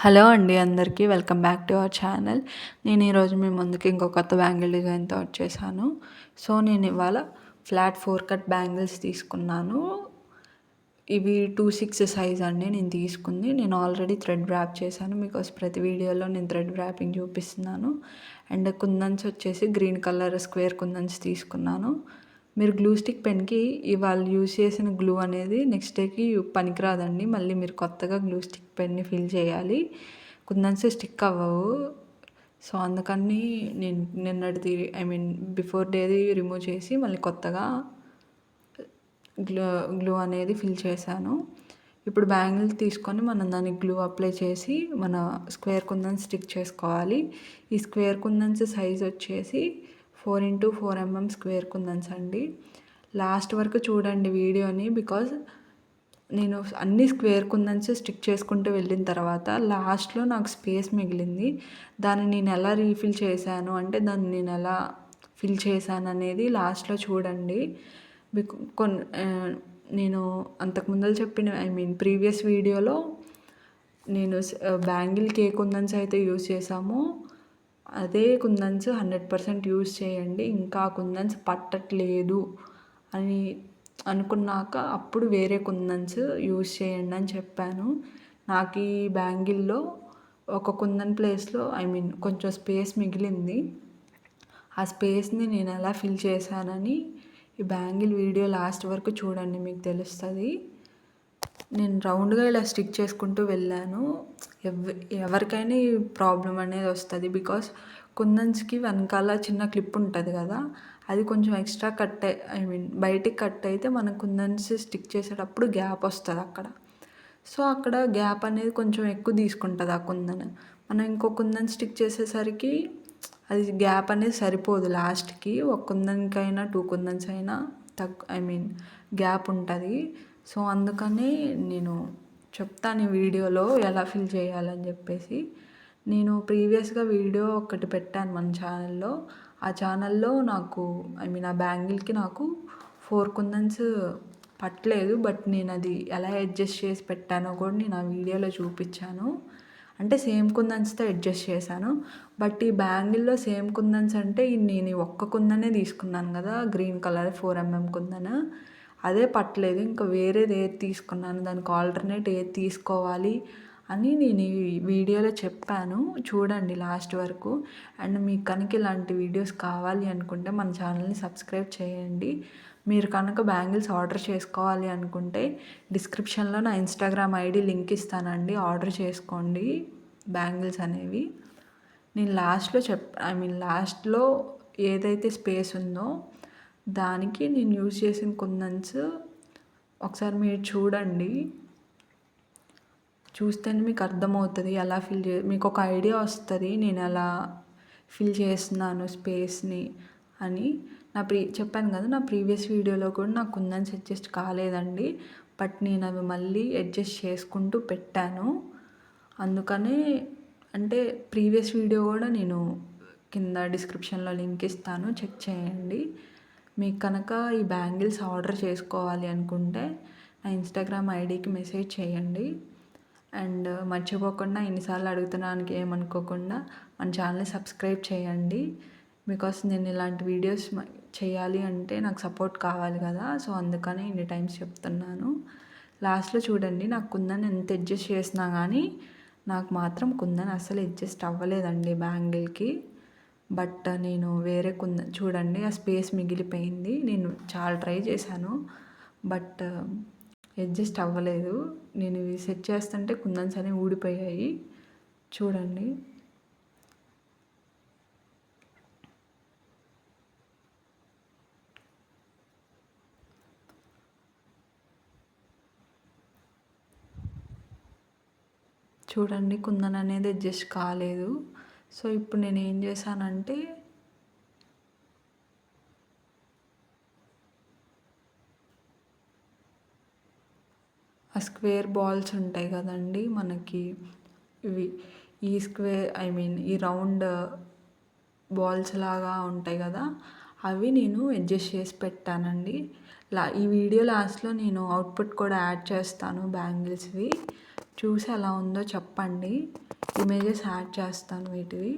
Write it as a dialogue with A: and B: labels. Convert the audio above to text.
A: Hello అండి అందరికీ welcome back to our channel. నేను ఈరోజు మీ ముందుకి ఇంకో కొత్త బ్యాంగిల్ డిజైన్తో వచ్చేసాను. సో నేను ఇవాళ ఫ్లాట్ 4 కట్ బ్యాంగిల్స్ తీసుకున్నాను. ఇవి 2/6 సైజ్ అండి నేను తీసుకుంది. నేను ఆల్రెడీ థ్రెడ్ ర్యాప్ చేశాను. బికాస్ ప్రతి వీడియోలో నేను థ్రెడ్ ర్యాపింగ్ చూపిస్తున్నాను. అండ్ కుందన్స్ వచ్చేసి గ్రీన్ కలర్ స్క్వేర్ కుందన్స్ తీసుకున్నాను. మీరు గ్లూ స్టిక్ పెన్కి ఇవాళ యూజ్ చేసిన గ్లూ అనేది నెక్స్ట్ డేకి పనికిరాదండి. మళ్ళీ మీరు కొత్తగా గ్లూ స్టిక్ పెన్ని ఫిల్ చేయాలి. కుందన్స్ స్టిక్ అవ్వవు. సో అందుకని నేను నిన్నటిది బిఫోర్ డేది రిమూవ్ చేసి మళ్ళీ కొత్తగా గ్లూ అనేది ఫిల్ చేశాను. ఇప్పుడు బ్యాంగిల్ తీసుకొని మనం దానికి గ్లూ అప్లై చేసి మన స్క్వేర్ కుందన్స్ స్టిక్ చేసుకోవాలి. ఈ స్క్వేర్ కుందన్స్ సైజ్ వచ్చేసి 4x4 mm స్క్వేర్ కుందన్స్ అండి. లాస్ట్ వరకు చూడండి వీడియోని. బికాజ్ నేను అన్ని స్క్వేర్ కుందన్స్ స్టిక్ చేసుకుంటూ వెళ్ళిన తర్వాత లాస్ట్లో నాకు స్పేస్ మిగిలింది. దాన్ని నేను ఎలా రీఫిల్ చేశాను అంటే దాన్ని నేను ఎలా ఫిల్ చేశాను అనేది లాస్ట్లో చూడండి. నేను అంతకుముందు చెప్పిన ప్రీవియస్ వీడియోలో నేను బ్యాంగిల్కి ఏ కుందన్స్ అయితే యూజ్ చేసామో అదే కుందన్స్ 100% యూజ్ చేయండి. ఇంకా కుందన్స్ పట్టట్లేదు అని అనుకున్నాక అప్పుడు వేరే కుందన్స్ యూజ్ చేయండి అని చెప్పాను. నాకు ఈ బ్యాంగిల్లో ఒక కుందన్ ప్లేస్లో కొంచెం స్పేస్ మిగిలింది. ఆ స్పేస్ని నేను ఎలా ఫిల్ చేశానని ఈ బ్యాంగిల్ వీడియో లాస్ట్ వరకు చూడండి, మీకు తెలుస్తుంది. నేను రౌండ్గా ఇలా స్టిక్ చేసుకుంటూ వెళ్ళాను. ఎవరికైనా ఈ ప్రాబ్లం అనేది వస్తుంది. బికాస్ కుందన్స్కి వెనకాల చిన్న క్లిప్ ఉంటుంది కదా, అది కొంచెం ఎక్స్ట్రా కట్ బయటికి కట్ అయితే మన కుందన్స్ స్టిక్ చేసేటప్పుడు గ్యాప్ వస్తుంది అక్కడ. సో అక్కడ గ్యాప్ అనేది కొంచెం ఎక్కువ తీసుకుంటుంది ఆ కుందన్. మనం ఇంకో కుందన్ స్టిక్ చేసేసరికి అది గ్యాప్ అనేది సరిపోదు. లాస్ట్కి ఒక కుందన్కైనా 2 కుందన్స్ అయినా గ్యాప్ ఉంటుంది. సో అందుకని నేను చెప్తాను ఈ వీడియోలో ఎలా ఫిల్ చేయాలని చెప్పేసి. నేను ప్రీవియస్గా వీడియో ఒకటి పెట్టాను మన ఛానల్లో. ఆ ఛానల్లో నాకు ఆ బ్యాంగిల్కి నాకు 4 కుందన్స్ పట్టలేదు. బట్ నేను అది ఎలా అడ్జస్ట్ చేసి పెట్టానో కూడా నేను ఆ వీడియోలో చూపించాను. అంటే సేమ్ కుందన్స్తో అడ్జస్ట్ చేశాను. బట్ ఈ బ్యాంగిల్లో సేమ్ కుందన్స్ అంటే నేను ఒక్క కుందనే తీసుకున్నాను కదా, గ్రీన్ కలర్ 4 mm కుందన్. అదే పట్టలేదు. ఇంకా వేరేది ఏది తీసుకున్నాను, దానికి ఆల్టర్నేట్ ఏది తీసుకోవాలి అని నేను ఈ వీడియోలో చెప్పాను. చూడండి లాస్ట్ వరకు. అండ్ మీకు కనుక ఇలాంటి వీడియోస్ కావాలి అనుకుంటే మన ఛానల్ని సబ్స్క్రైబ్ చేయండి. మీరు కనుక బ్యాంగిల్స్ ఆర్డర్ చేసుకోవాలి అనుకుంటే డిస్క్రిప్షన్లో నా ఇన్స్టాగ్రామ్ ఐడి లింక్ ఇస్తానండి. ఆర్డర్ చేసుకోండి బ్యాంగిల్స్ అనేవి. నేను లాస్ట్లో ఏదైతే స్పేస్ ఉందో దానికి నేను యూజ్ చేసిన కుందన్స్ ఒకసారి మీరు చూడండి. చూస్తేనే మీకు అర్థమవుతుంది ఎలా మీకు ఒక ఐడియా వస్తుంది నేను ఎలా ఫిల్ చేస్తున్నాను స్పేస్ని అని. చెప్పాను కదా, నా ప్రీవియస్ వీడియోలో కూడా నాకు కుందన్స్ అడ్జస్ట్ కాలేదండి. బట్ నేను అవి మళ్ళీ అడ్జస్ట్ చేసుకుంటూ పెట్టాను. అందుకనే ప్రీవియస్ వీడియో కూడా నేను కింద డిస్క్రిప్షన్లో లింక్ ఇస్తాను, చెక్ చేయండి. మీకు కనుక ఈ బ్యాంగిల్స్ ఆర్డర్ చేసుకోవాలి అనుకుంటే నా ఇన్స్టాగ్రామ్ ఐడికి మెసేజ్ చేయండి. అండ్ మర్చిపోకుండా ఎన్నిసార్లు అడుగుతున్నానికి ఏమనుకోకుండా మన ఛానల్ని సబ్స్క్రైబ్ చేయండి. బికాస్ నేను ఇలాంటి వీడియోస్ చేయాలి అంటే నాకు సపోర్ట్ కావాలి కదా. సో అందుకని ఇన్ని టైమ్స్ చెప్తున్నాను. లాస్ట్లో చూడండి, నాకు కుందన్ ఎంత అడ్జస్ట్ చేసినా కానీ నాకు మాత్రం కుందన్ అస్సలు అడ్జస్ట్ అవ్వలేదండి బ్యాంగిల్కి. బట్ నేను వేరే కుందన్ చూడండి, ఆ స్పేస్ మిగిలిపోయింది. నేను చాలా ట్రై చేశాను బట్ అడ్జస్ట్ అవ్వలేదు. నేను ఇవి సెట్ చేస్తుంటే కుందన్స్ అనేవి ఊడిపోయాయి. చూడండి, కుందన్ అనేది అడ్జస్ట్ కాలేదు. సో ఇప్పుడు నేను ఏం చేశానంటే ఆ స్క్వేర్ బాల్స్ ఉంటాయి కదండి మనకి, ఇవి ఈ స్క్వేర్ ఈ రౌండ్ బాల్స్ లాగా ఉంటాయి కదా, అవి నేను అడ్జస్ట్ చేసి పెట్టానండి. ఈ వీడియో లాస్ట్లో నేను అవుట్పుట్ కూడా యాడ్ చేస్తాను బ్యాంగిల్స్వి. చూసి ఎలా ఉందో చెప్పండి. ఇమేజెస్ యాడ్ చేస్తాను వీటివి.